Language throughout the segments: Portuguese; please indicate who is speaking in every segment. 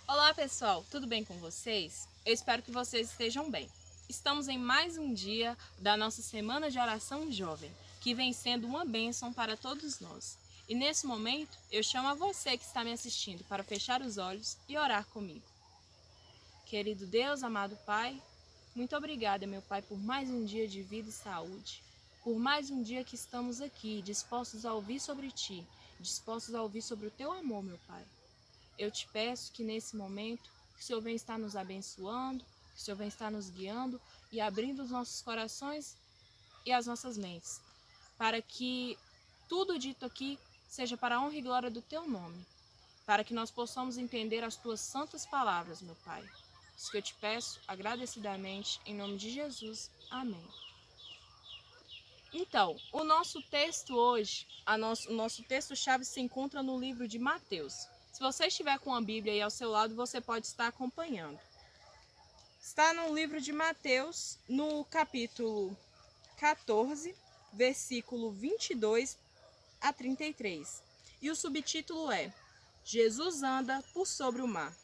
Speaker 1: Olá pessoal, tudo bem com vocês? Eu espero que vocês estejam bem. Estamos em mais um dia da nossa Semana de Oração Jovem, que vem sendo uma bênção para todos nós. E nesse momento, eu chamo a você que está me assistindo para fechar os olhos e orar comigo. Querido Deus, amado Pai, muito obrigada, meu Pai, por mais um dia de vida e saúde, por mais um dia que estamos aqui, dispostos a ouvir sobre Ti, dispostos a ouvir sobre o Teu amor, meu Pai. Eu te peço que nesse momento, que o Senhor venha estar nos abençoando, que o Senhor venha estar nos guiando e abrindo os nossos corações e as nossas mentes, para que tudo dito aqui seja para a honra e glória do Teu nome, para que nós possamos entender as Tuas santas palavras, meu Pai. Isso que eu te peço agradecidamente, em nome de Jesus. Amém. Então, o nosso texto hoje, o nosso texto-chave se encontra no livro de Mateus. Se você estiver com a Bíblia aí ao seu lado, você pode estar acompanhando. Está no livro de Mateus, no capítulo 14, versículo 22 a 33. E o subtítulo é: Jesus anda por sobre o mar.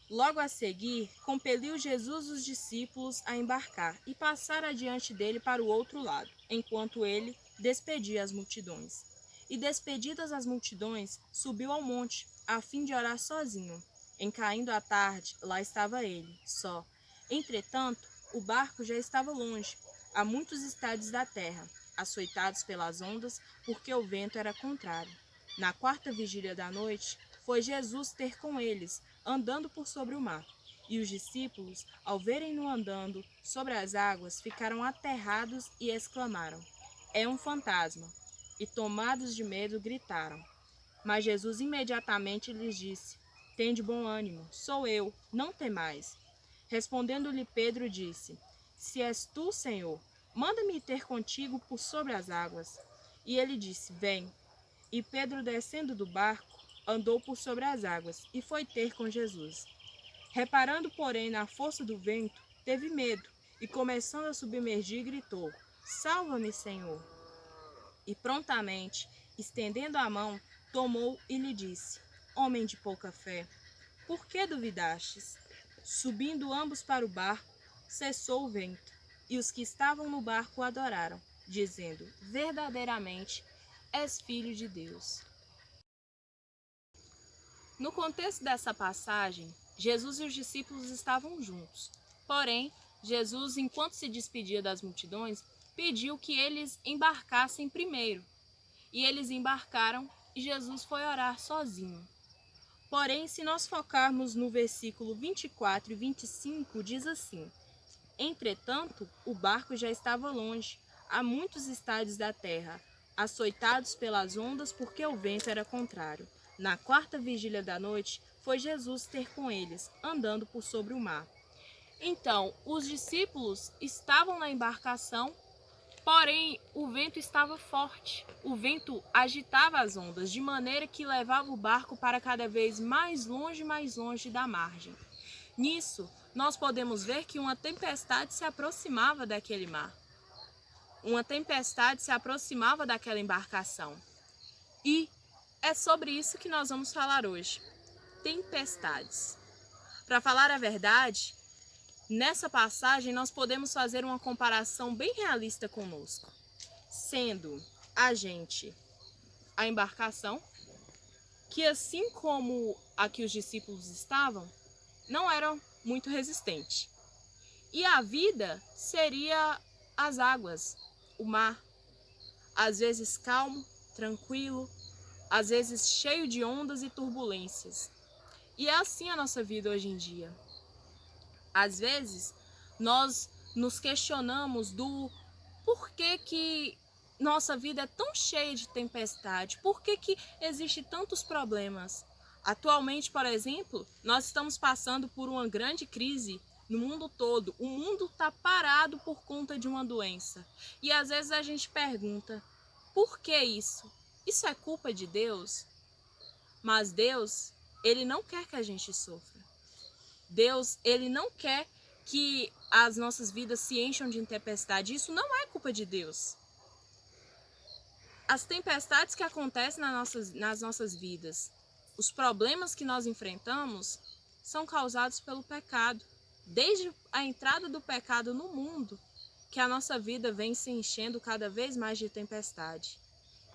Speaker 1: Logo a seguir, compeliu Jesus os discípulos a embarcar e passar adiante dele para o outro lado, enquanto ele despedia as multidões. E despedidas as multidões, subiu ao monte, a fim de orar sozinho. Em caindo a tarde, lá estava ele, só. Entretanto, o barco já estava longe, a muitos estádios da terra, açoitados pelas ondas, porque o vento era contrário. Na quarta vigília da noite, foi Jesus ter com eles, andando por sobre o mar. E os discípulos, ao verem-no andando sobre as águas, ficaram aterrados e exclamaram: É um fantasma! E tomados de medo, gritaram. Mas Jesus imediatamente lhes disse: Tende bom ânimo, sou eu, não temais. Respondendo-lhe Pedro, disse: Se és tu, Senhor, manda-me ter contigo por sobre as águas. E ele disse: Vem. E Pedro, descendo do barco, andou por sobre as águas e foi ter com Jesus. Reparando, porém, na força do vento, teve medo e, começando a submergir, gritou: Salva-me, Senhor! E prontamente, estendendo a mão, tomou e lhe disse: Homem de pouca fé, por que duvidastes? Subindo ambos para o barco, cessou o vento, e os que estavam no barco o adoraram, dizendo: Verdadeiramente és filho de Deus. No contexto dessa passagem, Jesus e os discípulos estavam juntos. Porém, Jesus, enquanto se despedia das multidões, pediu que eles embarcassem primeiro. E eles embarcaram e Jesus foi orar sozinho. Porém, se nós focarmos no versículo 24 e 25, diz assim: Entretanto, o barco já estava longe, a muitos estádios da terra, açoitados pelas ondas, porque o vento era contrário. Na quarta vigília da noite, foi Jesus ter com eles, andando por sobre o mar. Então, os discípulos estavam na embarcação, porém o vento estava forte. O vento agitava as ondas, de maneira que levava o barco para cada vez mais longe da margem. Nisso, nós podemos ver que uma tempestade se aproximava daquele mar. Uma tempestade se aproximava daquela embarcação. E é sobre isso que nós vamos falar hoje. Tempestades. Para falar a verdade, nessa passagem nós podemos fazer uma comparação bem realista conosco, sendo a gente a embarcação, que assim como a que os discípulos estavam, não era muito resistente. E a vida seria as águas, o mar, às vezes calmo, tranquilo, às vezes cheio de ondas e turbulências. E é assim a nossa vida hoje em dia. Às vezes, nós nos questionamos do porquê que nossa vida é tão cheia de tempestade, por que que existe tantos problemas. Atualmente, por exemplo, nós estamos passando por uma grande crise no mundo todo. O mundo está parado por conta de uma doença. E às vezes a gente pergunta, por que isso? Isso é culpa de Deus? Mas Deus, Ele não quer que a gente sofra. Deus, Ele não quer que as nossas vidas se encham de tempestade. Isso não é culpa de Deus. As tempestades que acontecem nas nossas vidas os problemas que nós enfrentamos são causados pelo pecado. Desde a entrada do pecado no mundo, que a nossa vida vem se enchendo cada vez mais de tempestade.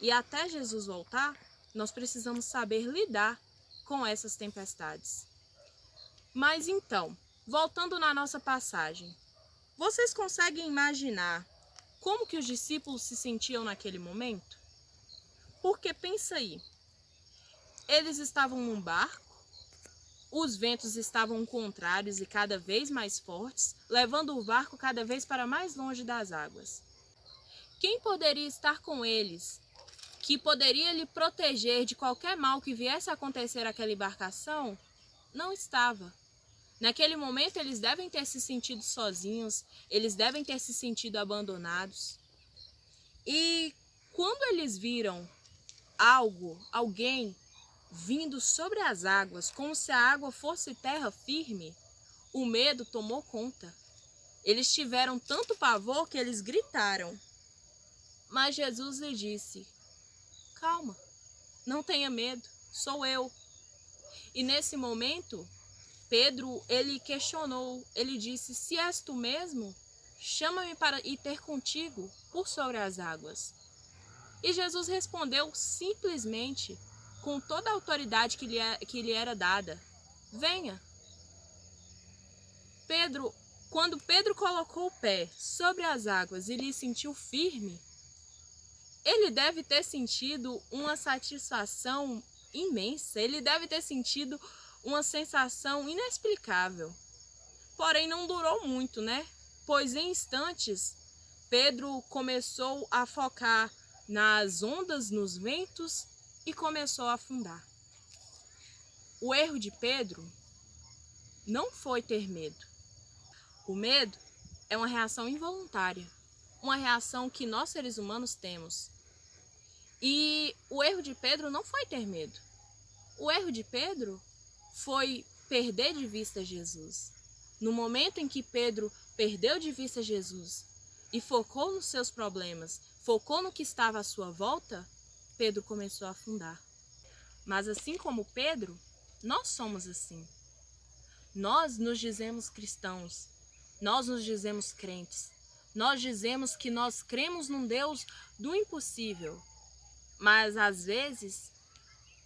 Speaker 1: E até Jesus voltar, nós precisamos saber lidar com essas tempestades. Mas então, voltando na nossa passagem, vocês conseguem imaginar como que os discípulos se sentiam naquele momento? Porque pensa aí, eles estavam num barco, os ventos estavam contrários e cada vez mais fortes, levando o barco cada vez para mais longe das águas. Quem poderia estar com eles, que poderia lhe proteger de qualquer mal que viesse a acontecer àquela embarcação, não estava. Naquele momento eles devem ter se sentido sozinhos, eles devem ter se sentido abandonados. E quando eles viram alguém vindo sobre as águas, como se a água fosse terra firme, o medo tomou conta. Eles tiveram tanto pavor que eles gritaram. Mas Jesus lhe disse: calma, não tenha medo, sou eu. E nesse momento, Pedro, ele questionou, ele disse: se és tu mesmo, chama-me para ir ter contigo por sobre as águas. E Jesus respondeu simplesmente, com toda a autoridade que lhe era dada: venha. Quando Pedro colocou o pé sobre as águas e lhe sentiu firme, ele deve ter sentido uma satisfação imensa, ele deve ter sentido uma sensação inexplicável. Porém, não durou muito, né? Pois em instantes, Pedro começou a focar nas ondas, nos ventos e começou a afundar. O erro de Pedro não foi ter medo. O medo é uma reação involuntária, uma reação que nós seres humanos temos. E o erro de Pedro não foi ter medo. O erro de Pedro foi perder de vista Jesus. No momento em que Pedro perdeu de vista Jesus e focou nos seus problemas, focou no que estava à sua volta, Pedro começou a afundar. Mas assim como Pedro, nós somos assim. Nós nos dizemos cristãos, nós nos dizemos crentes, nós dizemos que nós cremos num Deus do impossível. Mas às vezes,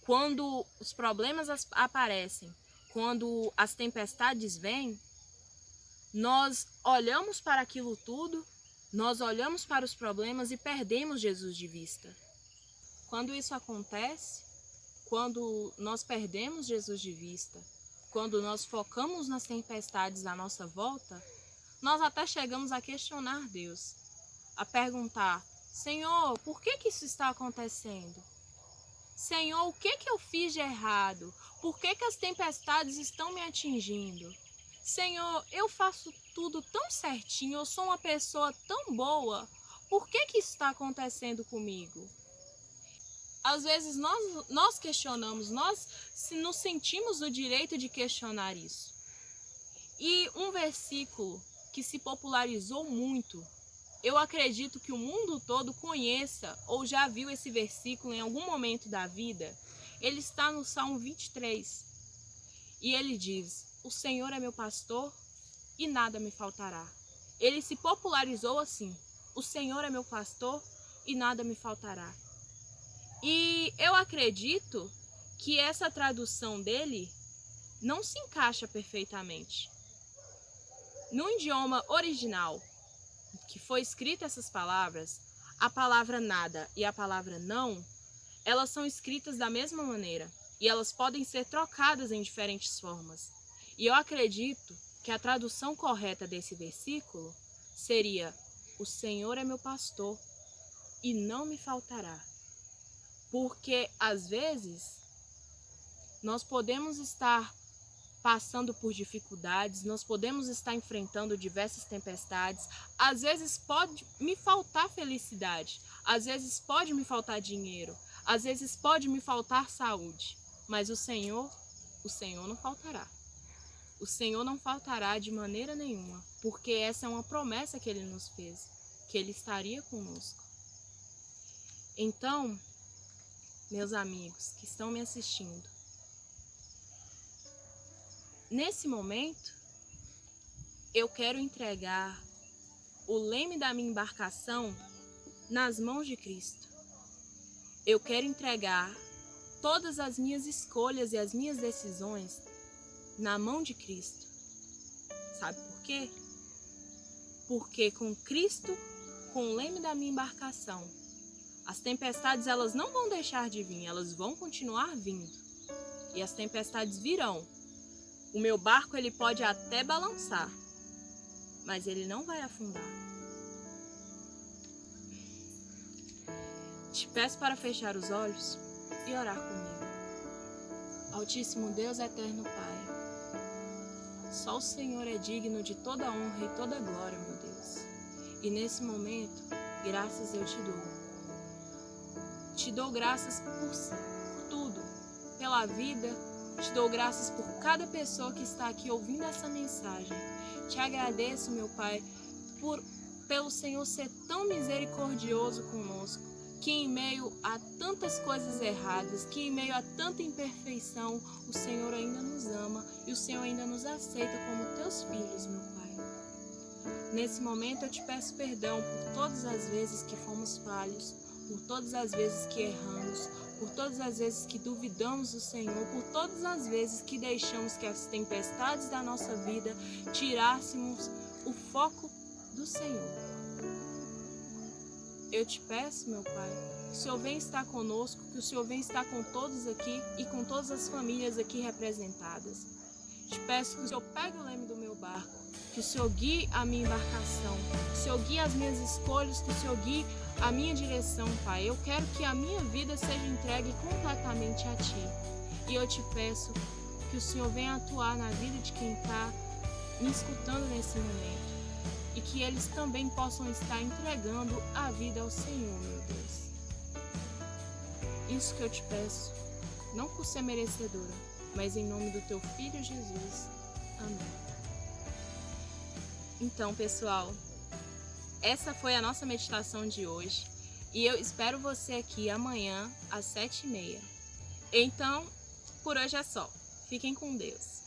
Speaker 1: quando os problemas aparecem, quando as tempestades vêm, nós olhamos para aquilo tudo, nós olhamos para os problemas e perdemos Jesus de vista. Quando isso acontece, quando nós perdemos Jesus de vista, quando nós focamos nas tempestades à nossa volta, nós até chegamos a questionar Deus, a perguntar: Senhor, por que isso está acontecendo? Senhor, o que eu fiz de errado? Por que as tempestades estão me atingindo? Senhor, eu faço tudo tão certinho, eu sou uma pessoa tão boa, por que isso está acontecendo comigo? Às vezes nós questionamos, nós nos sentimos o direito de questionar isso. E um versículo que se popularizou muito, eu acredito que o mundo todo conheça ou já viu esse versículo em algum momento da vida. Ele está no Salmo 23. E ele diz: o Senhor é meu pastor e nada me faltará. Ele se popularizou assim: o Senhor é meu pastor e nada me faltará. E eu acredito que essa tradução dele não se encaixa perfeitamente. No idioma original, que foi escrita essas palavras, a palavra nada e a palavra não, elas são escritas da mesma maneira e elas podem ser trocadas em diferentes formas. E eu acredito que a tradução correta desse versículo seria: o Senhor é meu pastor e não me faltará. Porque às vezes nós podemos estar passando por dificuldades, nós podemos estar enfrentando diversas tempestades. Às vezes pode me faltar felicidade, às vezes pode me faltar dinheiro, às vezes pode me faltar saúde, mas o Senhor não faltará. O Senhor não faltará de maneira nenhuma, porque essa é uma promessa que Ele nos fez, que Ele estaria conosco. Então, meus amigos que estão me assistindo, nesse momento, eu quero entregar o leme da minha embarcação nas mãos de Cristo. Eu quero entregar todas as minhas escolhas e as minhas decisões na mão de Cristo. Sabe por quê? Porque com Cristo, com o leme da minha embarcação, as tempestades elas não vão deixar de vir, elas vão continuar vindo. E as tempestades virão. O meu barco ele pode até balançar, mas ele não vai afundar. Te peço para fechar os olhos e orar comigo. Altíssimo Deus, eterno Pai, só o Senhor é digno de toda honra e toda glória, meu Deus. E nesse momento, graças eu te dou. Te dou graças por tudo, pela vida. Te dou graças por cada pessoa que está aqui ouvindo essa mensagem. Te agradeço, meu Pai, pelo Senhor ser tão misericordioso conosco, que em meio a tantas coisas erradas, que em meio a tanta imperfeição, o Senhor ainda nos ama e o Senhor ainda nos aceita como teus filhos, meu Pai. Nesse momento eu te peço perdão por todas as vezes que fomos falhos, por todas as vezes que erramos, por todas as vezes que duvidamos do Senhor, por todas as vezes que deixamos que as tempestades da nossa vida tirássemos o foco do Senhor. Eu te peço, meu Pai, que o Senhor venha estar conosco, que o Senhor venha estar com todos aqui e com todas as famílias aqui representadas. Te peço que o Senhor pegue o leme do meu barco, que o Senhor guie a minha embarcação, que o Senhor guie as minhas escolhas, que o Senhor guie a minha direção, Pai. Eu quero que a minha vida seja entregue completamente a Ti. E eu te peço que o Senhor venha atuar na vida de quem está me escutando nesse momento. E que eles também possam estar entregando a vida ao Senhor, meu Deus. Isso que eu te peço, não por ser merecedora, mas em nome do Teu Filho Jesus. Amém. Então, pessoal, essa foi a nossa meditação de hoje. E eu espero você aqui amanhã às 7h30. Então, por hoje é só. Fiquem com Deus.